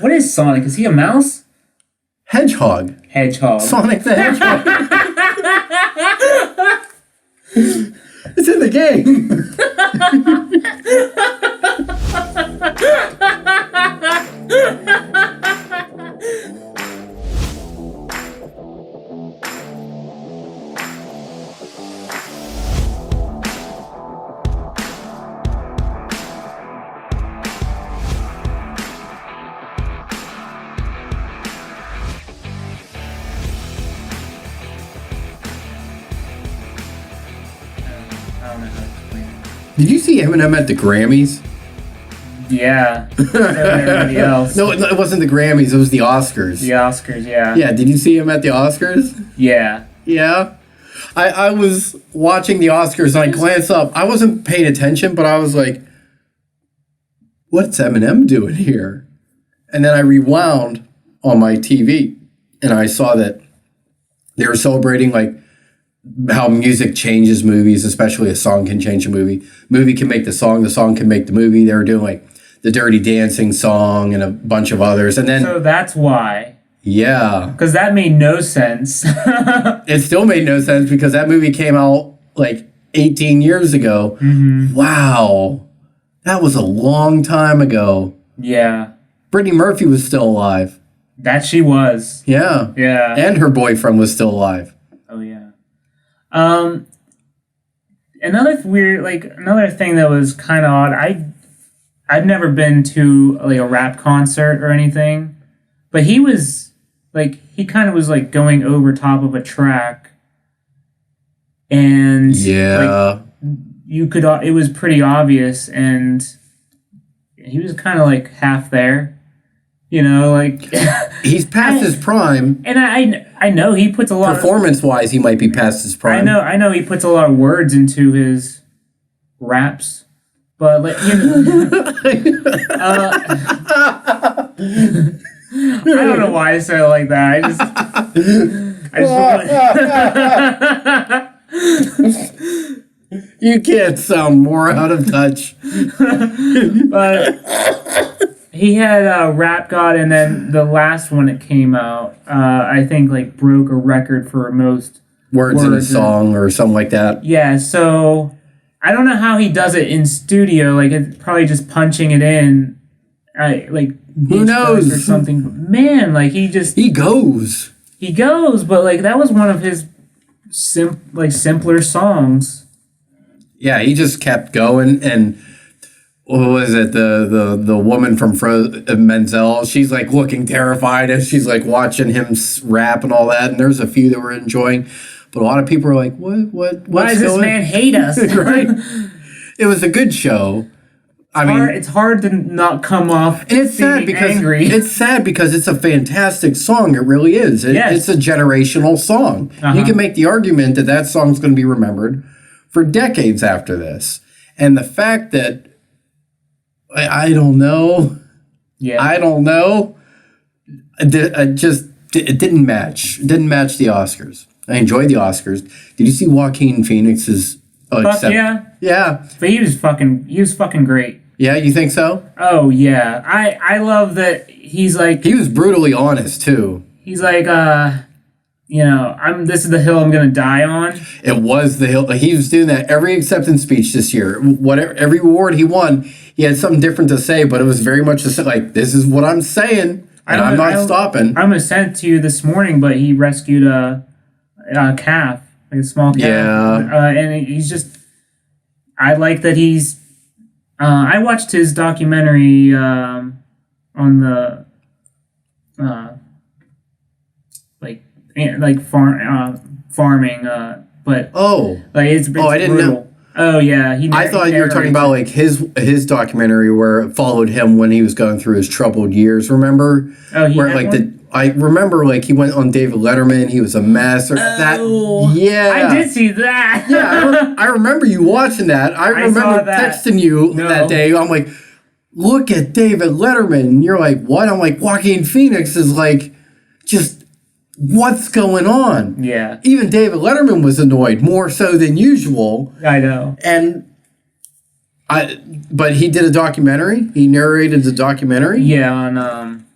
What is Sonic? Is he a mouse? Hedgehog. Hedgehog. Sonic the Hedgehog. It's in the game. Did you see Eminem at the Grammys? Yeah. So did everybody else. No, it wasn't the Grammys. It was the Oscars. The Oscars, yeah. Yeah, did you see him at the Oscars? Yeah. Yeah. I was watching the Oscars and I glanced up. I wasn't paying attention, but I was like, what's Eminem doing here? And then I rewound on my TV and I saw that they were celebrating like how music changes movies, especially a song can change a movie. Movie can make the song can make the movie. They were doing like the Dirty Dancing song and a bunch of others. And then so that's why. Yeah. Because that made no sense. It still made no sense because that movie came out like 18 years ago. Mm-hmm. Wow. That was a long time ago. Yeah. Brittany Murphy was still alive. That she was. Yeah. Yeah. And her boyfriend was still alive. Oh, yeah. Another thing that was kind of odd. I've never been to like a rap concert or anything, but he kind of was like going over top of a track, and yeah, it was pretty obvious, and he was kind of like half there. You know, like he's past his prime, and I know he puts a lot performance-wise. He might be past his prime. I know he puts a lot of words into his raps, but like you know, I don't know why I said it like that. You can't sound more out of touch. But he had Rap God, and then the last one that came out, I think, like broke a record for most words in a song or something like that. Yeah, so I don't know how he does it in studio. Like, it's probably just punching it in, like who knows or something. But man, like he goes, but like that was one of his simpler songs. Yeah, he just kept going, and what was it? The woman from Menzel, she's like looking terrified as she's like watching him rap and all that. And there's a few that were enjoying, but a lot of people are like, "What? Why does this man hate us?" Right? It was a good show. It's hard to not come off. And it's sad because angry. It's sad because it's a fantastic song. It really is. It's a generational song. Uh-huh. You can make the argument that song's going to be remembered for decades after this. And the fact that I don't know. Yeah. I don't know. It didn't match. It didn't match the Oscars. I enjoyed the Oscars. Did you see Joaquin Phoenix's? Yeah. Yeah. But he was fucking great. Yeah, you think so? Oh yeah. I love that he's like. He was brutally honest too. He's like, this is the hill I'm gonna die on. It was the hill. He was doing that every acceptance speech this year. Whatever, every award he won, he had something different to say, but it was very much just like, this is what I'm saying, and I'm not stopping. I'm gonna send it to you this morning, but he rescued a calf, like a small calf. Yeah. And he's just, I like that he's, I watched his documentary on the, farming, but it's I didn't brutal. know. Oh yeah, I thought you were talking about like his documentary where it followed him when he was going through his troubled years. Remember? Oh, he had one? I remember like he went on David Letterman. He was a mess. Yeah, I did see that. Yeah, I remember you watching that. I remember texting you that day. I'm like, look at David Letterman. And you're like, what? I'm like, Joaquin Phoenix is like, just what's going on? Yeah. Even David Letterman was annoyed, more so than usual. I know. But he did a documentary. He narrated the documentary. Yeah, on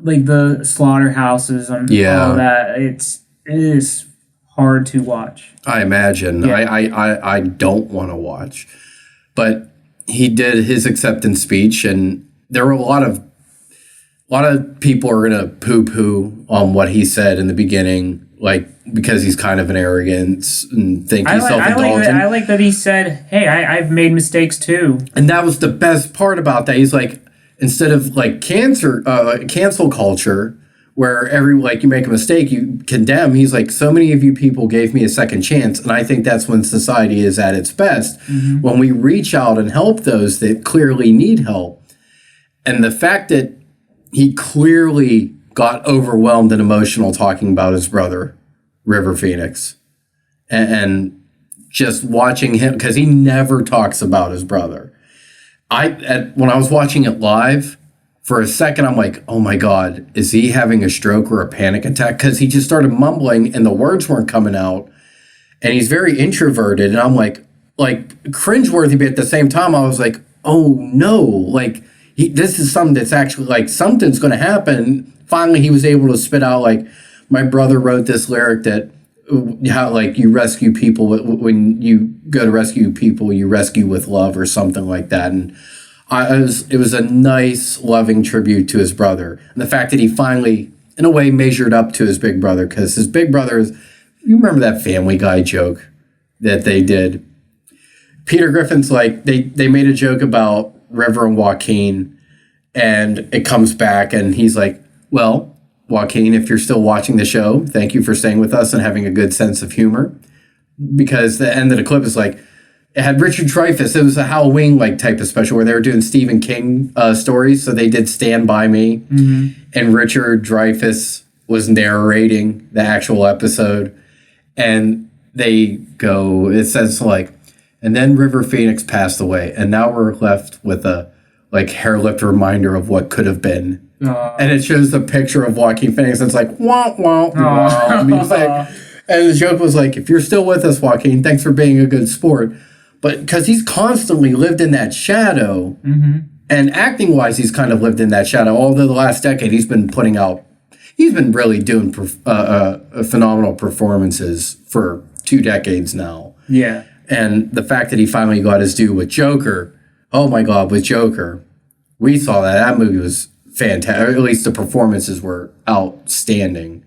like the slaughterhouses and all that. It is hard to watch. I imagine. Yeah. I don't want to watch. But he did his acceptance speech, and there were a lot of people are going to poo-poo on what he said in the beginning, like, because he's kind of an arrogance and think he's self-indulgent. I like that he said, hey, I've made mistakes too. And that was the best part about that. He's like, instead of like cancel culture, where you make a mistake, you condemn. He's like, so many of you people gave me a second chance. And I think that's when society is at its best. Mm-hmm. When we reach out and help those that clearly need help. And the fact that he clearly got overwhelmed and emotional talking about his brother, River Phoenix. And just watching him, because he never talks about his brother. When I was watching it live, for a second, I'm like, oh my God, is he having a stroke or a panic attack? Because he just started mumbling and the words weren't coming out. And he's very introverted. And I'm like cringeworthy, but at the same time, I was like, oh no, like, this is something that's actually like something's going to happen. Finally, he was able to spit out, like, my brother wrote this lyric that how, like, you rescue people when you go to rescue people, you rescue with love or something like that. And it was a nice, loving tribute to his brother. And the fact that he finally, in a way, measured up to his big brother, because his big brother is, you remember that Family Guy joke that they did? Peter Griffin's like, they made a joke about River and Joaquin, and it comes back, and he's like, well, Joaquin, if you're still watching the show, thank you for staying with us and having a good sense of humor. Because the end of the clip is like, it had Richard Dreyfuss. It was a Halloween like type of special where they were doing Stephen King stories. So they did Stand By Me. Mm-hmm. And Richard Dreyfuss was narrating the actual episode. And they go, it says like, and then River Phoenix passed away. And now we're left with a like hair-lipped reminder of what could have been. And it shows the picture of Joaquin Phoenix. And it's like, wah, wah, wah. Music. And the joke was like, if you're still with us, Joaquin, thanks for being a good sport. But because he's constantly lived in that shadow, mm-hmm. and acting-wise, he's kind of lived in that shadow. Although the last decade, he's been really doing phenomenal performances for 2 decades now. Yeah. And the fact that he finally got his due with Joker, oh my God, with Joker, we saw that movie was fantastic. Or at least the performances were outstanding.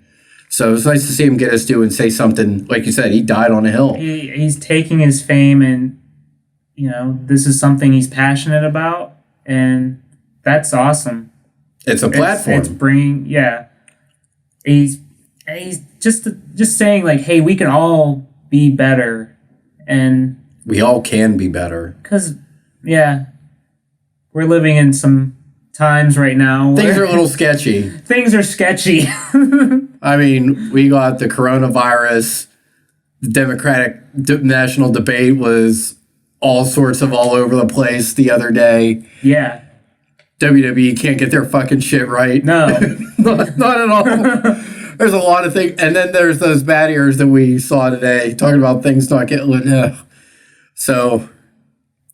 So it was nice to see him get his due and say something, like you said, he died on a hill. He's taking his fame and, this is something he's passionate about, and that's awesome. It's a platform. It's bringing, He's just saying, like, hey, we can all be better. And we all can be better. Because, we're living in some times right now. Things are a little sketchy. Things are sketchy. I mean, we got the coronavirus. The Democratic national debate was all sorts of all over the place the other day. Yeah. WWE can't get their fucking shit right. No. not at all. There's a lot of things. And then there's those bad ears that we saw today talking about things not getting... So,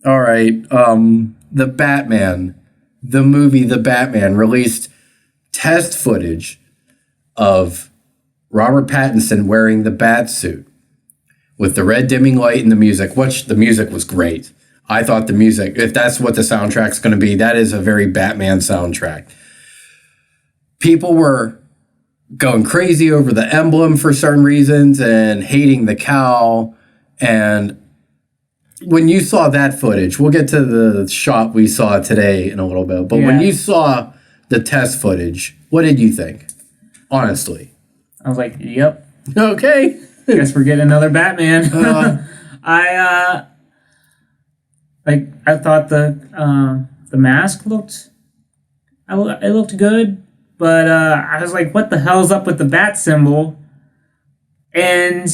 all right. The Batman, the movie The Batman, released test footage of Robert Pattinson wearing the bat suit with the red dimming light and the music, which the music was great. I thought the music, if that's what the soundtrack's going to be, that is a very Batman soundtrack. People were going crazy over the emblem for certain reasons and hating the cow. And when you saw that footage, we'll get to the shot we saw today in a little bit, but when you saw the test footage, what did you think? Honestly. I was like, yep. Okay. Guess we're getting another Batman. I thought the mask looked good, but I was like, what the hell's up with the bat symbol? And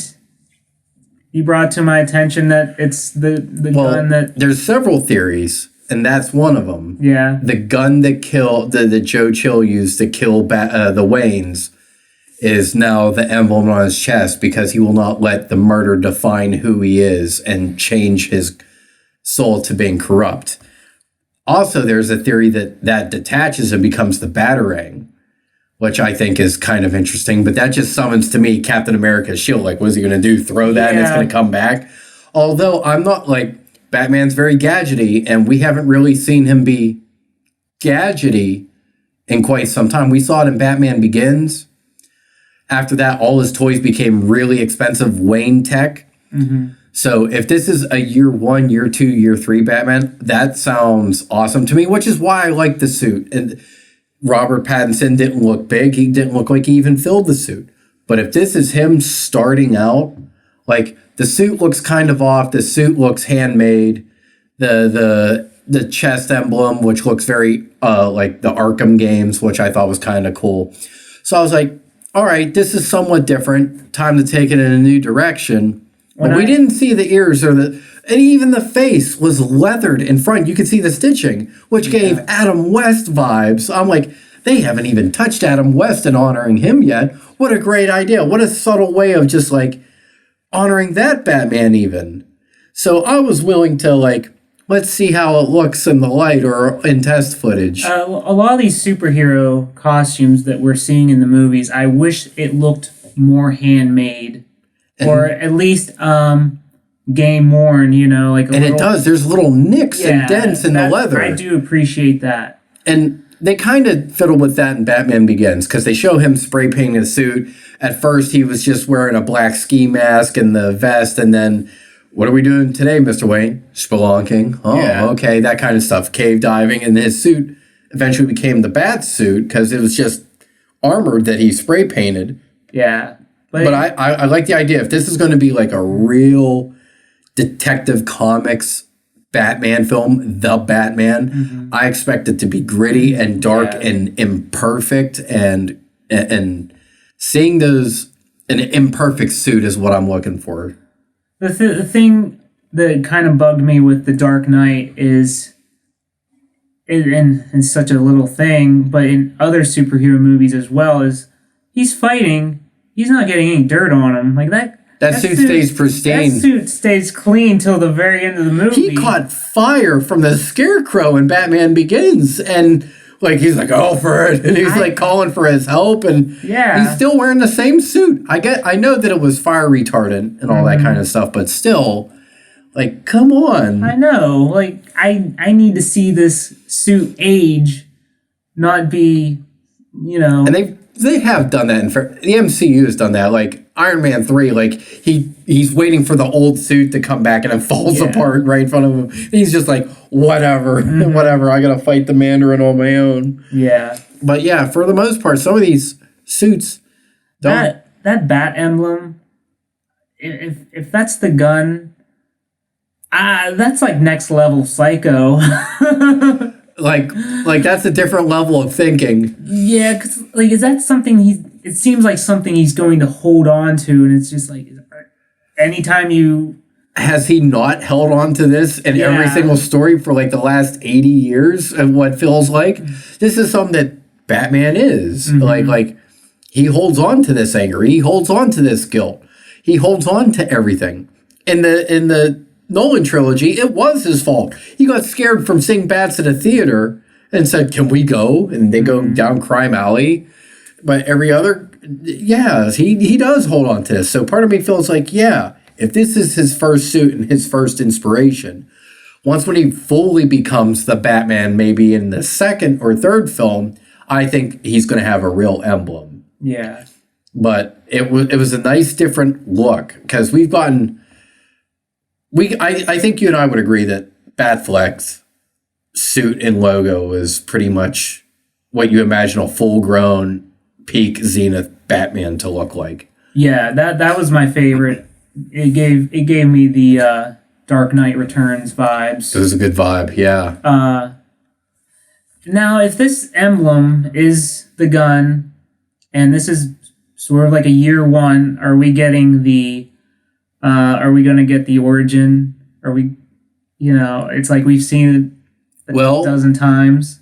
you brought to my attention that it's the gun that... There's several theories, and that's one of them. Yeah. The gun that that Joe Chill used to kill the Waynes is now the emblem on his chest because he will not let the murder define who he is and change his soul to being corrupt. Also, there's a theory that detaches and becomes the Batarang, which I think is kind of interesting. But that just summons to me Captain America's shield. Like, what is he going to do? Throw that and it's going to come back? Although I'm not like, Batman's very gadgety, and we haven't really seen him be gadgety in quite some time. We saw it in Batman Begins. After that, all his toys became really expensive Wayne tech. Mm-hmm. So if this is a year 1, year 2, year 3 Batman, that sounds awesome to me, which is why I like the suit. And Robert Pattinson didn't look big. He didn't look like he even filled the suit. But if this is him starting out, like, the suit looks kind of off. The suit looks handmade. The chest emblem, which looks very like the Arkham games, which I thought was kind of cool. So I was like, all right, this is somewhat different. Time to take it in a new direction. But we didn't see the ears and even the face was leathered in front. You could see the stitching, which gave Adam West vibes. I'm like, they haven't even touched Adam West and honoring him yet. What a great idea. What a subtle way of just like honoring that Batman even. So I was willing to like, let's see how it looks in the light or in test footage. A lot of these superhero costumes that we're seeing in the movies, I wish it looked more handmade. Or at least game worn, you know, like it does. There's little nicks and dents in the leather. I do appreciate that. And they kind of fiddle with that in Batman Begins because they show him spray painting a suit. At first, he was just wearing a black ski mask and the vest, and then, what are we doing today, Mr. Wayne? Spelunking. Oh, okay, that kind of stuff. Cave diving, and his suit eventually became the bat suit because it was just armor that he spray painted. Yeah. But I like the idea. If this is going to be like a real Detective Comics Batman film, The Batman, I expect it to be gritty and dark and imperfect. And seeing an imperfect suit is what I'm looking for. The thing that kind of bugged me with The Dark Knight is, in such a little thing, but in other superhero movies as well, is he's fighting. He's not getting any dirt on him. Like that suit stays pristine. That suit stays clean till the very end of the movie. He caught fire from the Scarecrow in Batman Begins, and like he's like, "Oh, for it," and he's like calling for his help, and he's still wearing the same suit. I know that it was fire retardant and all that kind of stuff, but still, like, come on. I know. Like, I need to see this suit age, not be, you know. And they have done that. The MCU has done that. Like Iron Man 3, like he's waiting for the old suit to come back and it falls apart right in front of him. He's just like, whatever, whatever. I gotta fight the Mandarin on my own. Yeah. But yeah, for the most part, some of these suits don't. That bat emblem, if that's the gun, that's like next level psycho. Like that's a different level of thinking. Yeah, because like, is that something it seems like something he's going to hold on to, and it's just like, anytime you... Has he not held on to this in every single story for like the last 80 years of what feels like? This is something that Batman is. Like he holds on to this anger. He holds on to this guilt. He holds on to everything. In the Nolan trilogy, it was his fault. He got scared from seeing bats at a theater and said, "Can we go?" And they go down Crime Alley. But every other, he does hold on to this. So part of me feels like, if this is his first suit and his first inspiration, once when he fully becomes the Batman, maybe in the second or third film, I think he's going to have a real emblem. Yeah. But it was a nice different look because we've gotten... I think you and I would agree that Batfleck's suit and logo is pretty much what you imagine a full-grown peak zenith Batman to look like. Yeah, that was my favorite. It gave me the Dark Knight Returns vibes. It was a good vibe, yeah. Now, if this emblem is the gun, and this is sort of like a year 1, are we getting the... are we going to get the origin? Are we, it's like we've seen it a dozen times.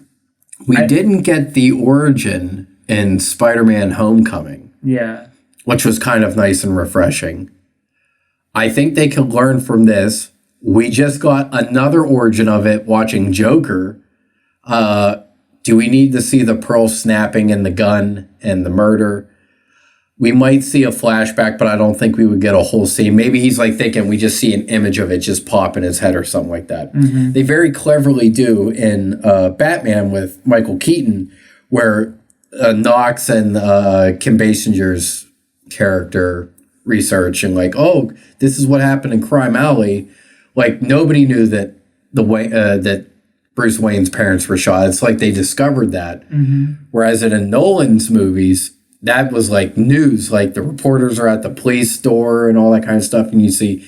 We didn't get the origin in Spider-Man Homecoming. Yeah. Which was kind of nice and refreshing. I think they could learn from this. We just got another origin of it watching Joker. Do we need to see the pearl snapping and the gun and the murder? We might see a flashback, but I don't think we would get a whole scene. Maybe he's like thinking we just see an image of it just pop in his head or something like that. Mm-hmm. They very cleverly do in Batman with Michael Keaton, where Knox and Kim Basinger's character research and like, oh, this is what happened in Crime Alley. Like nobody knew that that Bruce Wayne's parents were shot. It's like they discovered that. Mm-hmm. Whereas in Nolan's movies, that was like news. Like the reporters are at the police store and all that kind of stuff. And you see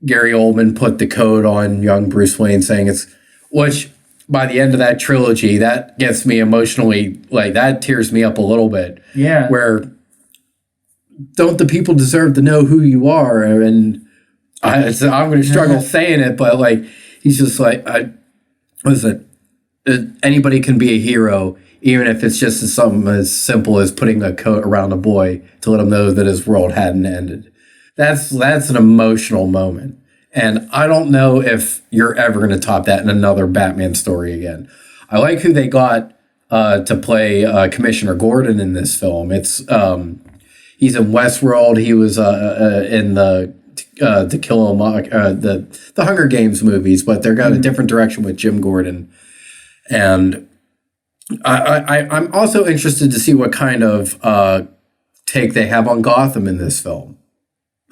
Gary Oldman put the code on young Bruce Wayne saying which by the end of that trilogy, that gets me emotionally, like that tears me up a little bit. Yeah. Where don't the people deserve to know who you are? And I'm going to struggle saying it, but like, he's just like, anybody can be a hero, even if it's just something as simple as putting a coat around a boy to let him know that his world hadn't ended. That's an emotional moment. And I don't know if you're ever going to top that in another Batman story again. I like who they got to play Commissioner Gordon in this film. It's he's in Westworld. He was in the To Kill a Mockingbird, the Hunger Games movies, but they're got a different direction with Jim Gordon. And I'm also interested to see what kind of take they have on Gotham in this film.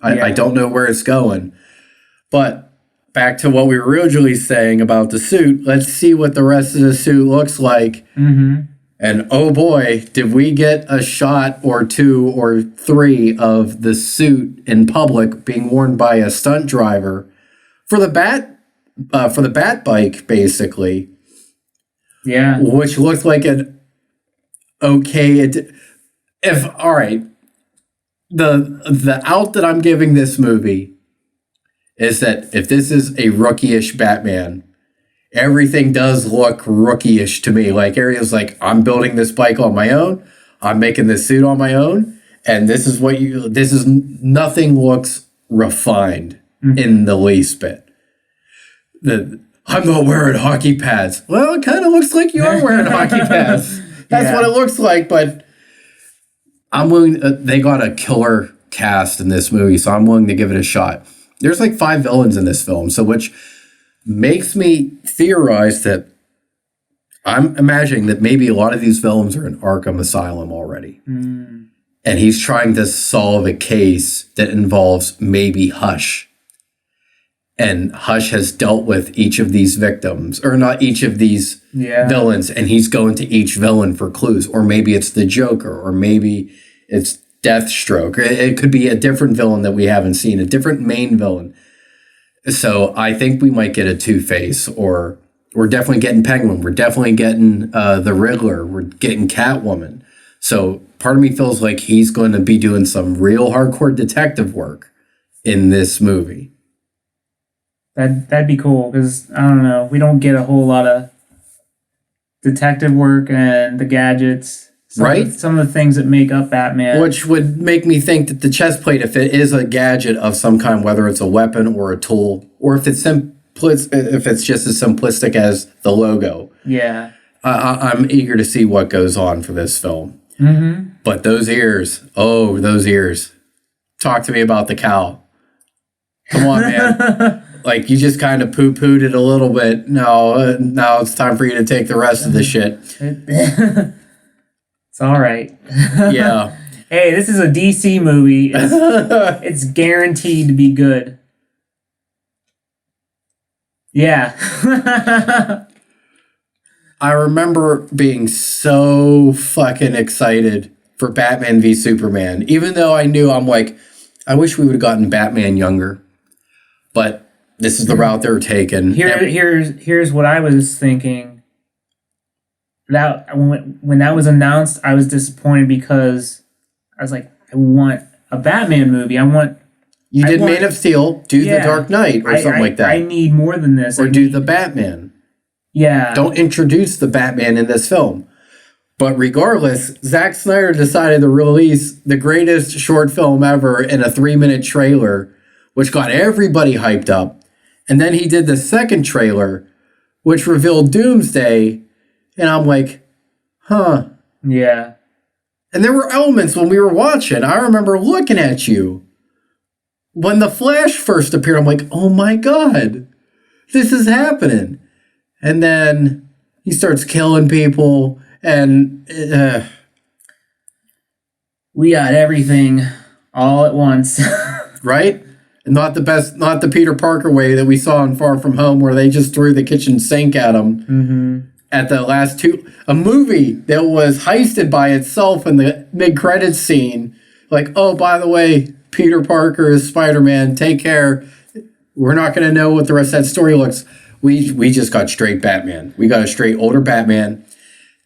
I don't know where it's going. But back to what we were originally saying about the suit, let's see what the rest of the suit looks like. Mm-hmm. And oh boy, did we get a shot or two or three of the suit in public being worn by a stunt driver for the bat bike, basically. Yeah. Which looked like an okay. All right, the out that I'm giving this movie is that if this is a rookie-ish Batman, everything does look rookie-ish to me. Like Ariel's like, I'm building this bike on my own. I'm making this suit on my own. And this is nothing looks refined in the least bit. I'm not wearing hockey pads. Well, it kind of looks like you are wearing hockey pads. That's what it looks like, but I'm willing, they got a killer cast in this movie, so I'm willing to give it a shot. There's like 5 villains in this film, so which makes me theorize that I'm imagining that maybe a lot of these villains are in Arkham Asylum already. Mm. And he's trying to solve a case that involves maybe Hush. And Hush has dealt with each of these victims, or not each of these villains, and he's going to each villain for clues. Or maybe it's the Joker, or maybe it's Deathstroke. It could be a different villain that we haven't seen, a different main villain. So I think we might get a Two-Face, or we're definitely getting Penguin. We're definitely getting the Riddler. We're getting Catwoman. So part of me feels like he's going to be doing some real hardcore detective work in this movie. That'd be cool, because, I don't know, we don't get a whole lot of detective work and the gadgets. Some of the things that make up Batman. Which would make me think that the chest plate, if it is a gadget of some kind, whether it's a weapon or a tool, or if it's just as simplistic as the logo. Yeah. I'm eager to see what goes on for this film. Mm-hmm. But those ears. Talk to me about the cow. Come on, man. Like, you just kind of poo-pooed it a little bit. No, now it's time for you to take the rest of the shit. It's all right. Yeah. Hey, this is a DC movie. It's guaranteed to be good. Yeah. I remember being so fucking excited for Batman v Superman, even though I knew, I'm like, I wish we would have gotten Batman younger. But this is the route they were taking. Here's what I was thinking. That when that was announced, I was disappointed because I was like, I want a Batman movie. You did Man of Steel, do The Dark Knight or something like that. I need more than this. Or do the Batman. Yeah. Don't introduce the Batman in this film. But regardless, Zack Snyder decided to release the greatest short film ever in a 3-minute trailer, which got everybody hyped up. And then he did the second trailer, which revealed Doomsday And I'm like, huh. Yeah. And there were elements when we were watching. I remember looking at you. When the Flash first appeared, I'm like, oh my God, this is happening. And then he starts killing people, and we got everything all at once. right? And not the Peter Parker way that we saw in Far From Home, where they just threw the kitchen sink at him. Mm-hmm. At the last two, a movie that was heisted by itself in the mid-credits scene. Like, oh, by the way, Peter Parker is Spider-Man. Take care. We're not going to know what the rest of that story looks. We just got straight Batman. We got a straight older Batman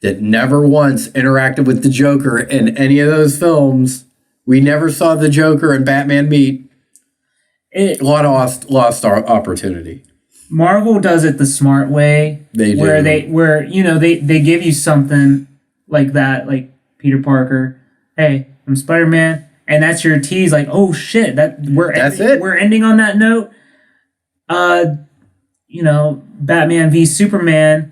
that never once interacted with the Joker in any of those films. We never saw the Joker and Batman meet. A lot of lost opportunity. Marvel does it the smart way. They do. Where they give you something like that, like Peter Parker. Hey, I'm Spider-Man, and that's your tease. Like, oh shit, we're ending on that note. Batman v Superman.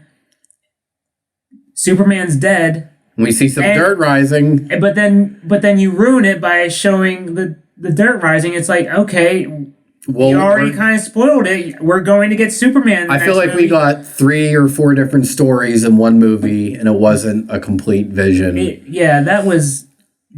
Superman's dead. We see some dirt rising. But then you ruin it by showing the dirt rising. It's like, okay, well, you already kind of spoiled it. We're going to get Superman. I feel like we got 3 or 4 different stories in one movie, and it wasn't a complete vision.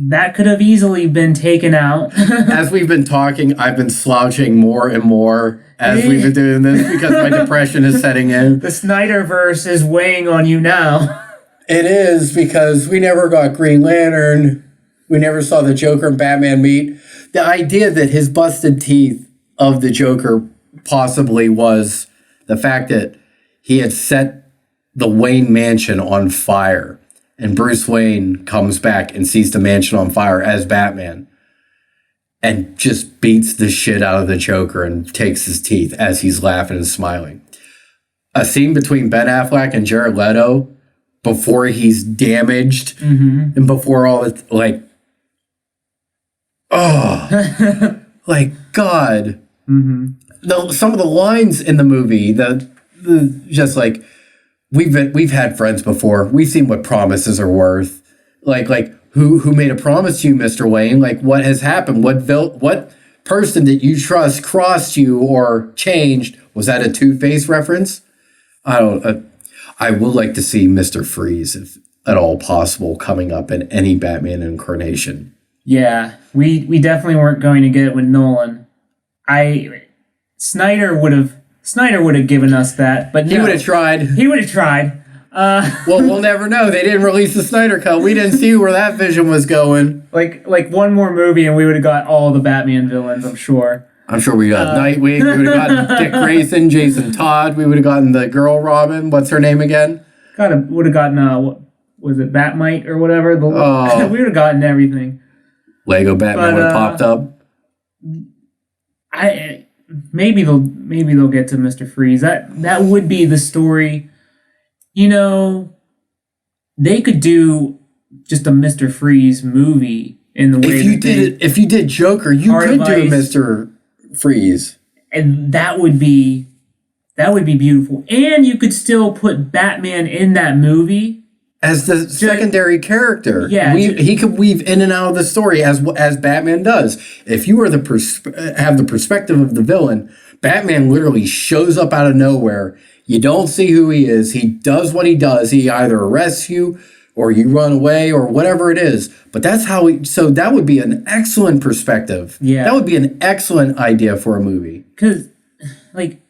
That could have easily been taken out. As we've been talking, I've been slouching more and more as we've been doing this because my depression is setting in. The Snyderverse is weighing on you now. It is, because we never got Green Lantern. We never saw the Joker and Batman meet. The idea that his busted teeth of the Joker possibly was the fact that he had set the Wayne mansion on fire, and Bruce Wayne comes back and sees the mansion on fire as Batman and just beats the shit out of the Joker and takes his teeth as he's laughing and smiling. A scene between Ben Affleck and Jared Leto before he's damaged, mm-hmm. and before all it, like, oh, like, God. Mm-hmm. Some of the lines in the movie, just like, we've had friends before. We've seen what promises are worth. Like who made a promise to you, Mr. Wayne? Like, what has happened? What person that you trust crossed you or changed? Was that a Two-Face reference? I would like to see Mr. Freeze, if at all possible, coming up in any Batman incarnation. Yeah, we definitely weren't going to get it with Nolan. Snyder would have given us that, but no. He would have tried. Well, we'll never know. They didn't release the Snyder Cut. We didn't see where that vision was going. Like one more movie, and we would have got all the Batman villains, I'm sure. I'm sure we got Nightwing. We would have gotten Dick Grayson, Jason Todd. We would have gotten the girl Robin. What's her name again? Would have gotten what was it, Batmite or whatever? We would have gotten everything. Lego Batman would have popped up. Maybe they'll get to Mr. Freeze. That would be the story. They could do just a Mr. Freeze movie in the way if you did Joker, you could do Mr. Freeze, and that would be beautiful. And you could still put Batman in that movie as the secondary character. Yeah, he could weave in and out of the story as Batman does. If you are have the perspective of the villain, Batman literally shows up out of nowhere. You don't see who he is. He does what he does. He either arrests you or you run away or whatever it is. But that's how so that would be an excellent perspective. Yeah. That would be an excellent idea for a movie. Because, like,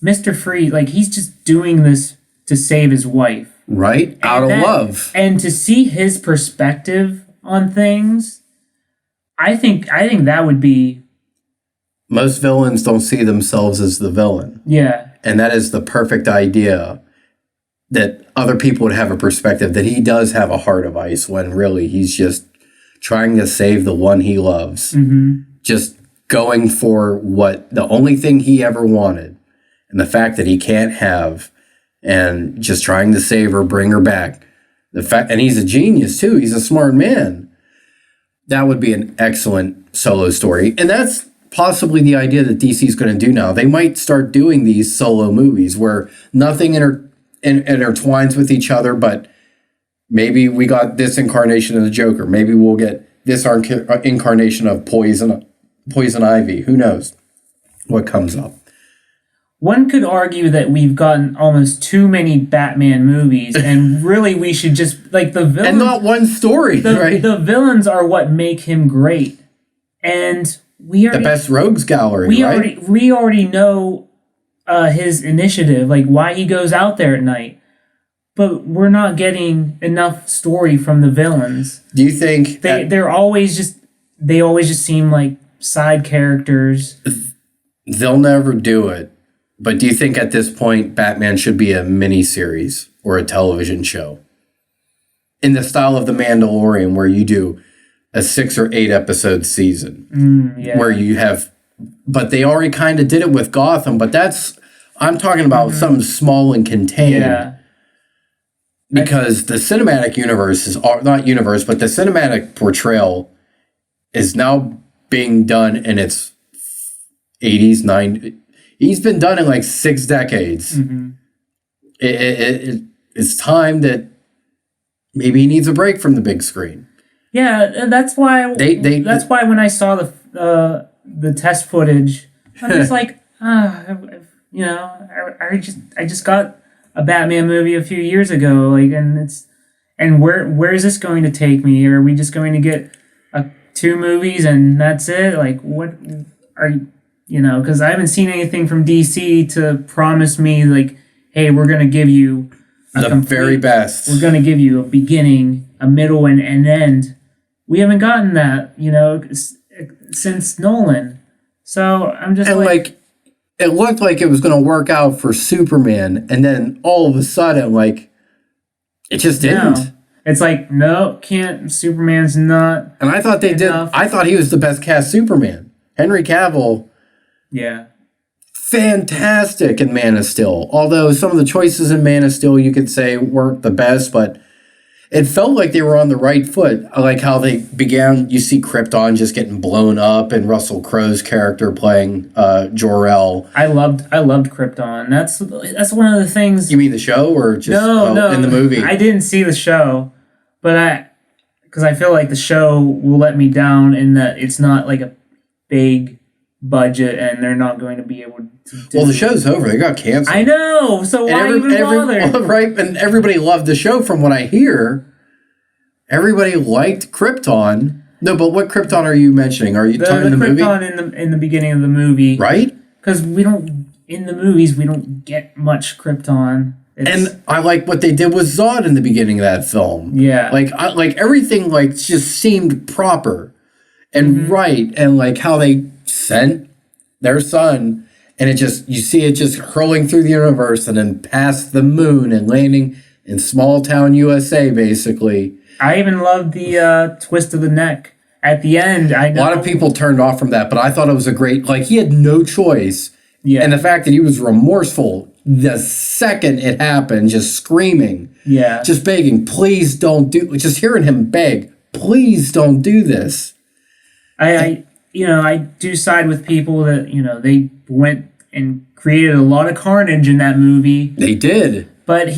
Mr. Freeze, like, he's just doing this to save his wife. Right? Out of love. And to see his perspective on things, I think that would be... Most villains don't see themselves as the villain. Yeah. And that is the perfect idea, that other people would have a perspective that he does have a heart of ice when really he's just trying to save the one he loves. Mm-hmm. Just going for what the only thing he ever wanted, and the fact that he can't have, and just trying to save her, bring her back. And he's a genius too. He's a smart man. That would be an excellent solo story. And that's possibly the idea that DC is going to do now. They might start doing these solo movies where nothing intertwines with each other, but maybe we got this incarnation of the Joker. Maybe we'll get this incarnation of Poison Ivy. Who knows what comes up? One could argue that we've gotten almost too many Batman movies, and really we should just like the villains and not one story. Right? The villains are what make him great, and we already, the best rogues gallery. We right? already know his initiative, like why he goes out there at night, but we're not getting enough story from the villains. Do you think they always just seem like side characters? They'll never do it. But do you think at this point Batman should be a miniseries or a television show? In the style of The Mandalorian, where you do a 6 or 8 episode season. Where you have... But they already kind of did it with Gotham, but I'm talking about something small and contained. Yeah. Because the cinematic universe is... Not universe, but the cinematic portrayal is now being done in its 80s, 90s... He's been done in like 6 decades. It's time that maybe he needs a break from the big screen. Yeah, that's why. That's why when I saw the test footage, I'm just like, I just got a Batman movie a few years ago, like, and where is this going to take me? Are we just going to get 2 movies and that's it? Like, what are you? Because I haven't seen anything from DC to promise me, like, hey, we're going to give you the very best. We're going to give you a beginning, a middle, and an end. We haven't gotten that, since Nolan. So I'm just like... it looked like it was going to work out for Superman, and then all of a sudden, like, it just didn't. No. It's like, no, can't. Superman's not. And I thought I thought he was the best cast Superman. Henry Cavill... Yeah. Fantastic in Man of Steel. Although some of the choices in Man of Steel you could say weren't the best, but it felt like they were on the right foot. I like how they began. You see Krypton just getting blown up, and Russell Crowe's character playing Jor-El. I loved Krypton. That's one of the things. You mean the show or just no in the movie? I didn't see the show, but because I feel like the show will let me down in that it's not like a big budget, and they're not going to be able to do the show's over. They got canceled. I know. So why even bother? Right, and everybody loved the show from what I hear. Everybody liked Krypton. No, but what Krypton are you mentioning? Are you talking the movie? Krypton in the beginning of the movie. Right? Because in the movies, we don't get much Krypton. And I like what they did with Zod in the beginning of that film. Yeah. Like everything just seemed proper and right, and like how they sent their son, and you see it just hurling through the universe and then past the moon and landing in small town USA, basically. I even loved the twist of the neck at the end. I know. A lot of people turned off from that, but I thought it was a great, like, he had no choice. Yeah. And the fact that he was remorseful the second it happened, just screaming. Yeah. Just begging, please don't just hearing him beg, please don't do this. I do side with people that, they went and created a lot of carnage in that movie. They did. But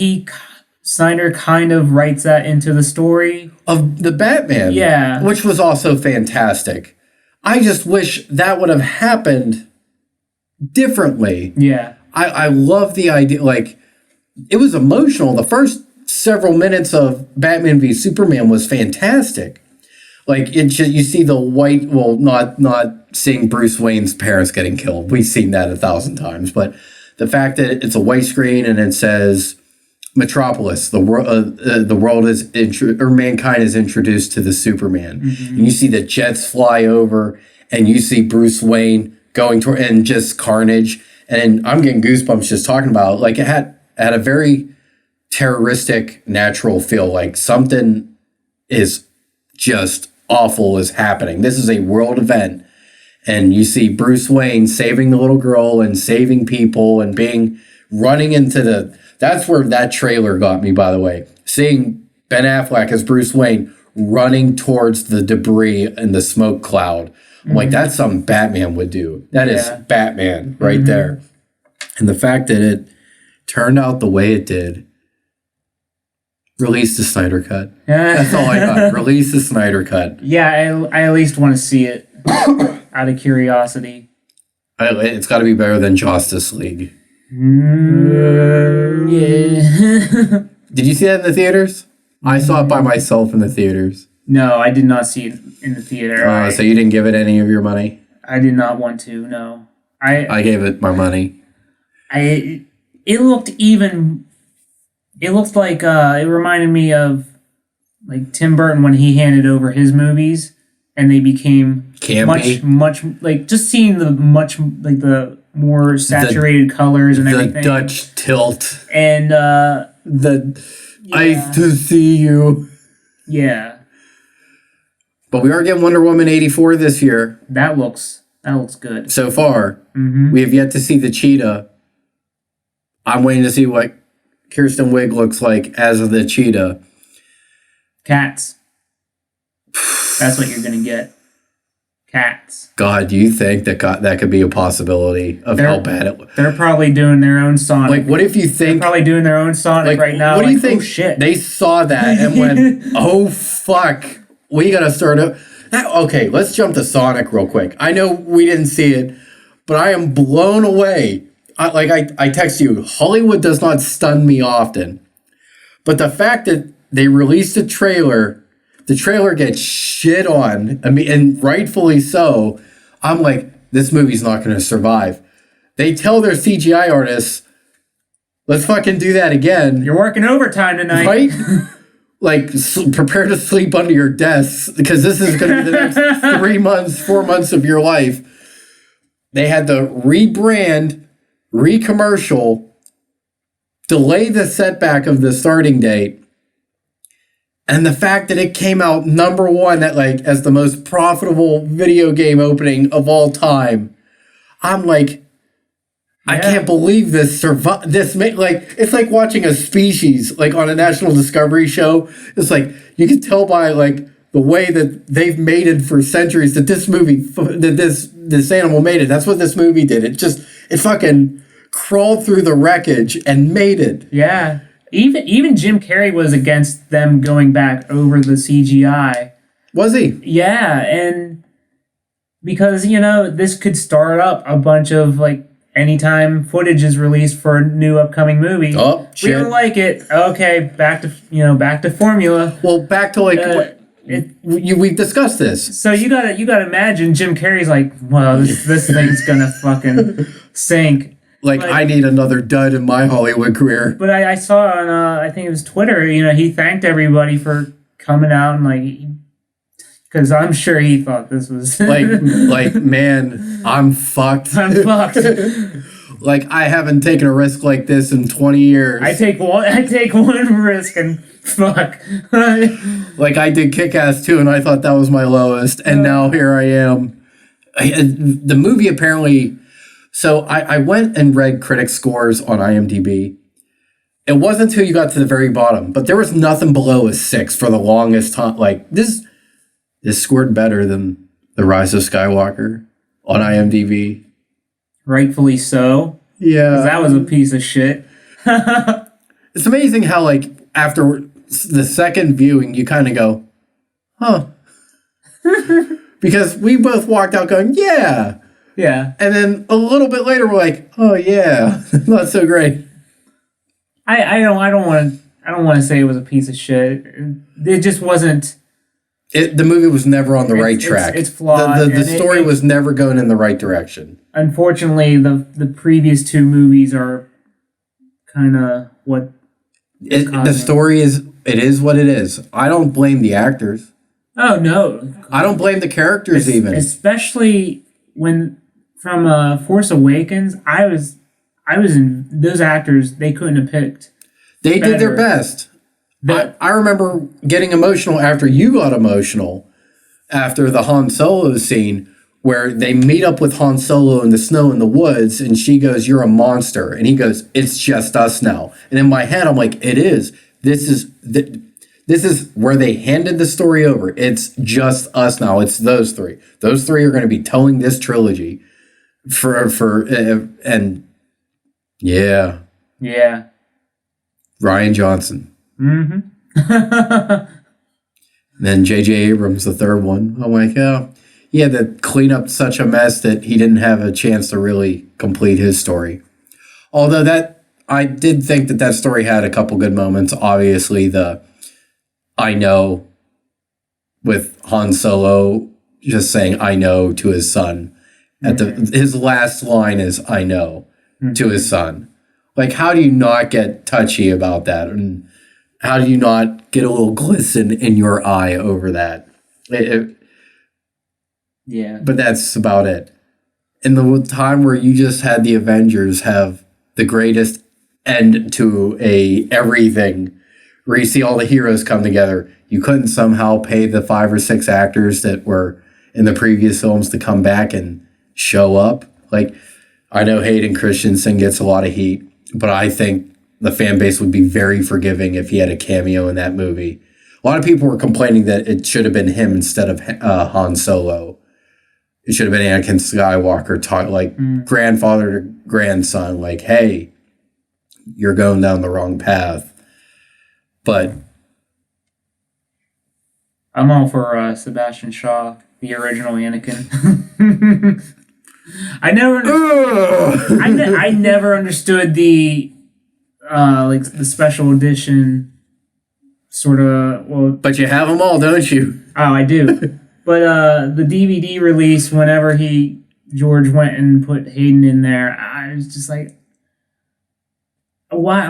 Snyder kind of writes that into the story. Of the Batman. Yeah. Which was also fantastic. I just wish that would have happened differently. Yeah. I love the idea, like, it was emotional. The first several minutes of Batman v Superman was fantastic. Like, you see the white, well, not seeing Bruce Wayne's parents getting killed. We've seen that 1,000 times. But the fact that it's a white screen and it says Metropolis, the world is, or mankind is introduced to the Superman. And you see the jets fly over, and you see Bruce Wayne going toward, and just carnage. And I'm getting goosebumps just talking about it. Like, it had a very terroristic, natural feel. Like, something is just awful is happening. This is a world event, and you see Bruce Wayne saving the little girl and saving people and running into that's where that trailer got me, by the way. Seeing Ben Affleck as Bruce Wayne running towards the debris and the smoke cloud. I'm like, that's something Batman would do. That is Batman right there. And the fact that it turned out the way it did, Release the Snyder Cut. That's all I got. Release the Snyder Cut. Yeah, I at least want to see it out of curiosity. It's got to be better than Justice League. Yeah. Did you see that in the theaters? I saw it by myself in the theaters. No, I did not see it in the theater. So you didn't give it any of your money? I did not want to, no. I gave it my money. It looked like it reminded me of like Tim Burton when he handed over his movies and they became campy. much like just seeing the more saturated colors and everything. The Dutch tilt. And I to see you. Yeah. But we are getting Wonder Woman 84 this year. That looks good. So far. Mm-hmm. We have yet to see the cheetah. I'm waiting to see what Kirsten Wiig looks like as the cheetah. Cats. That's what you're going to get. Cats. God, do you think that could be a possibility of how bad it was? They're probably doing their own Sonic. Like, what if you think... They're probably doing their own Sonic right now. What do you think? Oh, shit. They saw that and went, oh, fuck. We got to start up... Okay, let's jump to Sonic real quick. I know we didn't see it, but I am blown away. I text you, Hollywood does not stun me often. But the fact that they released a trailer, the trailer gets shit on, I mean, and rightfully so. I'm like, this movie's not going to survive. They tell their CGI artists, let's fucking do that again. You're working overtime tonight. Right? Like, prepare to sleep under your desks, because this is going to be the next 4 months of your life. They had to rebrand, re-commercial, delay the setback of the starting date, and the fact that it came out number one as the most profitable video game opening of all time. I'm like, I can't believe this survived. It's like watching a species on a National Discovery show. It's like you can tell by the way that they've mated for centuries that this animal mated. That's what this movie did. It fucking crawled through the wreckage and mated. Yeah. Even Jim Carrey was against them going back over the CGI. Was he? Yeah, and because this could start up a bunch of anytime footage is released for a new upcoming movie. Oh, shit. We don't like it. Okay, back to formula. Well, back to we've discussed this. So you gotta imagine Jim Carrey's like, well, this thing's gonna fucking sink. I need another dud in my Hollywood career. But I saw on I think it was Twitter. He thanked everybody for coming out and because I'm sure he thought this was man, I'm fucked. I'm fucked. I haven't taken a risk like this in 20 years. I take one risk and fuck. I did Kick-Ass 2 and I thought that was my lowest, and now here I am. The movie apparently... So I went and read critic scores on IMDb. It wasn't until you got to the very bottom, but there was nothing below a 6 for the longest time. This scored better than The Rise of Skywalker on IMDb. Rightfully so. Yeah. 'Cause that was a piece of shit. It's amazing how, after the second viewing, you kind of go, huh. Because we both walked out going, yeah. Yeah. And then a little bit later, we're like, oh, yeah, not so great. I don't want to say it was a piece of shit. It just wasn't. The movie was never on the right track. It's flawed. The story was never going in the right direction. Unfortunately, the previous two movies are kind of what. The story is what it is. I don't blame the actors. Oh no. I don't blame the characters even. Especially when from Force Awakens, I was in those actors. They couldn't have picked. They did their best. I remember getting emotional after you got emotional after the Han Solo scene where they meet up with Han Solo in the snow in the woods and she goes, "You're a monster." And he goes, "It's just us now." And in my head, I'm like, it is. This is where they handed the story over. It's just us now. It's those three. Those three are going to be telling this trilogy and yeah. Yeah. Rian Johnson. Mm-hmm. Then J.J. Abrams, the third one. I'm like, oh, he had to clean up such a mess that he didn't have a chance to really complete his story. Although I did think that story had a couple good moments. Obviously, the I know with Han Solo just saying I know to his son. His last line is I know to his son. Like, how do you not get touchy about that? And how do you not get a little glisten in your eye over that? Yeah. But that's about it. In the time where you just had the Avengers have the greatest end to everything, where you see all the heroes come together, you couldn't somehow pay the 5 or 6 actors that were in the previous films to come back and show up. Like, I know Hayden Christensen gets a lot of heat, but I think the fan base would be very forgiving if he had a cameo in that movie. A lot of people were complaining that it should have been him instead of Han Solo. It should have been Anakin Skywalker, grandfather to grandson, like, hey, you're going down the wrong path. But I'm all for Sebastian Shaw, the original Anakin. I never understood the the special edition sort of. Well, but you have them all, don't you? Oh, I do. But the DVD release, whenever George went and put Hayden in there, I was just like, why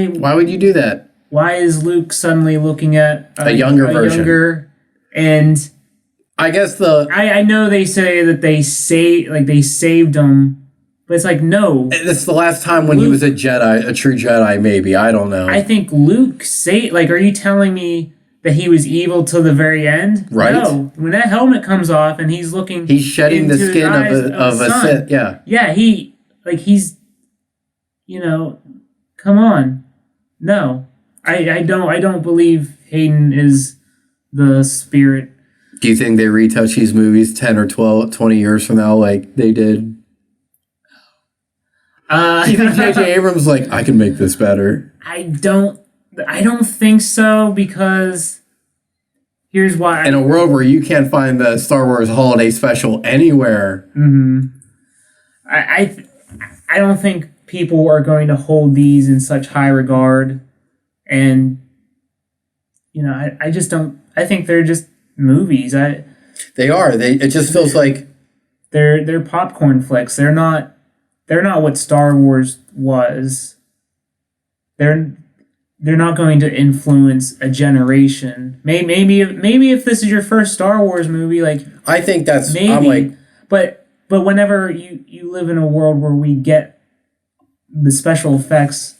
would you do that? Why is Luke suddenly looking at a younger version? And I guess I know they say that they saved him, but it's like, no. It's the last time when Luke, he was a Jedi, a true Jedi, maybe. I don't know. I think Luke are you telling me that he was evil till the very end? Right. No. When that helmet comes off and he's shedding the skin of a Sith. Yeah. Yeah, he's, come on. No. I don't believe Hayden is the spirit. Do you think they retouch these movies 10 or 20 years from now like they did? Do you think J.J. Abrams I can make this better? I don't think so, because here's why. In a world where you can't find the Star Wars Holiday Special anywhere. Mm-hmm. I don't think people are going to hold these in such high regard, and I just don't. I think they're just movies. They are. It just feels like they're popcorn flicks. They're not what Star Wars was. They're not going to influence a generation. Maybe if this is your first Star Wars movie, I think that's maybe. I'm but whenever you live in a world where we get the special effects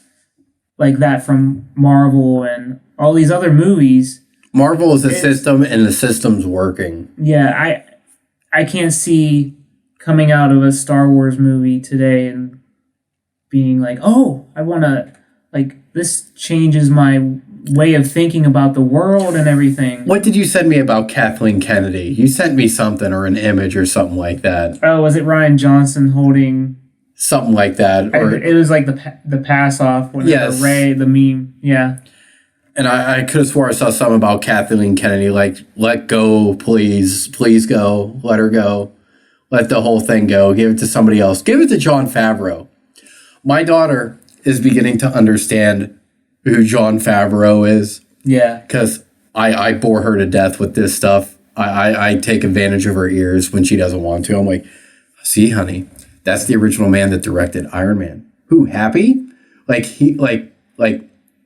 like that from Marvel and all these other movies. Marvel is a system, and the system's working. Yeah, I can't see coming out of a Star Wars movie today and being like, oh, I want to, this changes my way of thinking about the world and everything. What did you send me about Kathleen Kennedy? You sent me something or an image or something like that. Oh, was it Ryan Johnson holding... Something like that. Or it was like the pass-off. Yes. Ray, the meme, yeah. And I could have swore I saw something about Kathleen Kennedy, let go, please. Please go. Let her go. Let the whole thing go. Give it to somebody else. Give it to Jon Favreau. My daughter is beginning to understand who Jon Favreau is. Yeah. Because I bore her to death with this stuff. I take advantage of her ears when she doesn't want to. I'm like, see, honey, that's the original man that directed Iron Man. Who, Happy?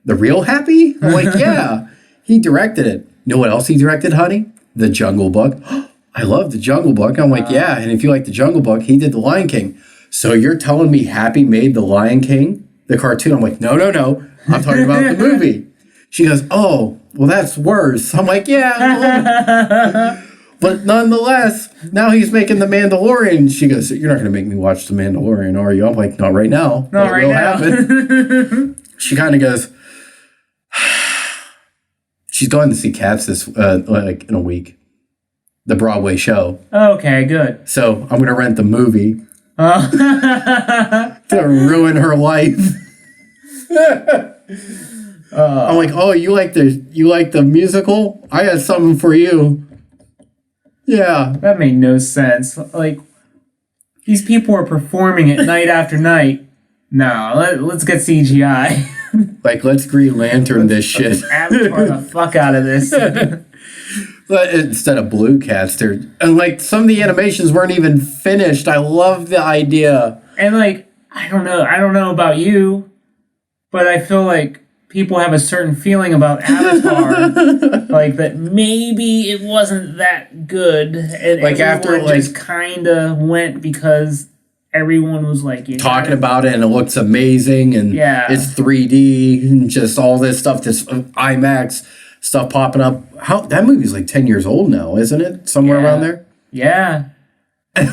The real Happy? I'm like, yeah, he directed it. You know what else he directed, honey? The Jungle Book. I love The Jungle Book. I'm like, yeah, and if you like The Jungle Book, he did The Lion King. So you're telling me Happy made The Lion King, the cartoon? I'm like, no. I'm talking about the movie. She goes, oh, well, that's worse. I'm like, yeah. But nonetheless, now he's making The Mandalorian. She goes, you're not going to make me watch The Mandalorian, are you? I'm like, not right now. Not right now. Happen. She kind of goes... She's going to see Cats this in a week, the Broadway show. Okay, good. So I'm gonna rent the movie to ruin her life. I'm like, oh, you like the musical? I got something for you. Yeah. That made no sense. Like, these people are performing it night after night. No, let's get CGI. Like, let's Green Lantern this shit. Avatar the fuck out of this. But instead of blue cats, and like some of the animations weren't even finished. I love the idea. And like, I don't know about you, but I feel like people have a certain feeling about Avatar, like that maybe it wasn't that good, and like after just kind of went because everyone was like talking about it, and it looks amazing, and it's 3D, and just all this stuff, this IMAX stuff popping up. How that movie's like 10 years old now, isn't it? Somewhere around there. Yeah.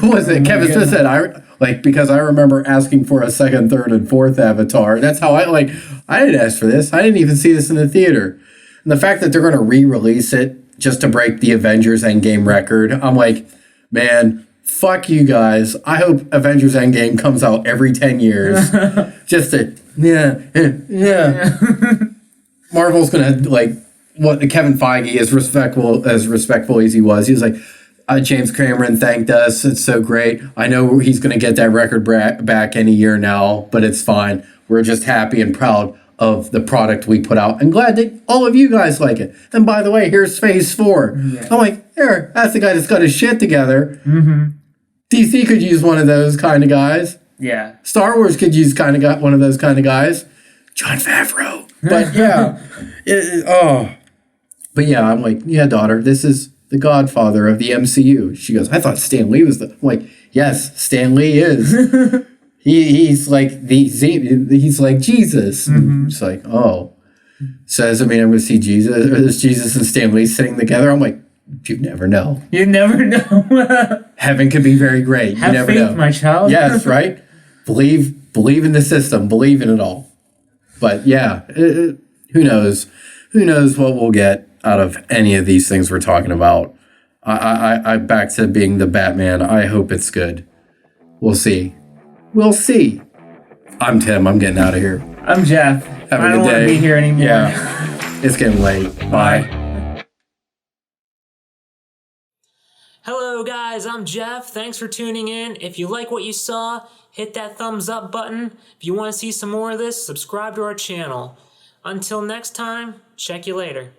Was it Kevin Smith said because I remember asking for a second, third, and fourth Avatar. That's how I didn't ask for this. I didn't even see this in the theater. And the fact that they're going to re-release it just to break the Avengers Endgame record, I'm like, man, fuck you guys. I hope Avengers Endgame comes out every 10 years. Just to, yeah. Marvel's going to, like, what Kevin Feige, as respectful as he was like, James Cameron thanked us. It's so great. I know he's going to get that record back any year now, but it's fine. We're just happy and proud of the product we put out and glad that all of you guys like it. And by the way, here's Phase 4. Yeah. I'm like, here, that's the guy that's got his shit together. Mm-hmm. DC could use one of those kind of guys. Yeah. Star Wars could use one of those kind of guys. John Favreau. But yeah. But yeah, I'm like, yeah, daughter, this is the godfather of the MCU. She goes, I thought Stan Lee was I'm like, yes, Stan Lee is. he's like he's like Jesus. Mm-hmm. It's like, oh. So does it mean I'm going to see Jesus? Or is Jesus and Stan Lee sitting together? I'm like, you never know. You never know. Heaven could be very great. Have you never faith, know. my child. Yes, right? Believe in the system. Believe in it all. But yeah, who knows? Who knows what we'll get out of any of these things we're talking about. I back to being the Batman. I hope it's good. We'll see. I'm Tim. I'm getting out of here. I'm Jeff. Have a good day. I don't want to be here anymore. Yeah. It's getting late. Bye. Hello guys, I'm Jeff. Thanks for tuning in. If you like what you saw, hit that thumbs up button. If you want to see some more of this, subscribe to our channel. Until next time, check you later.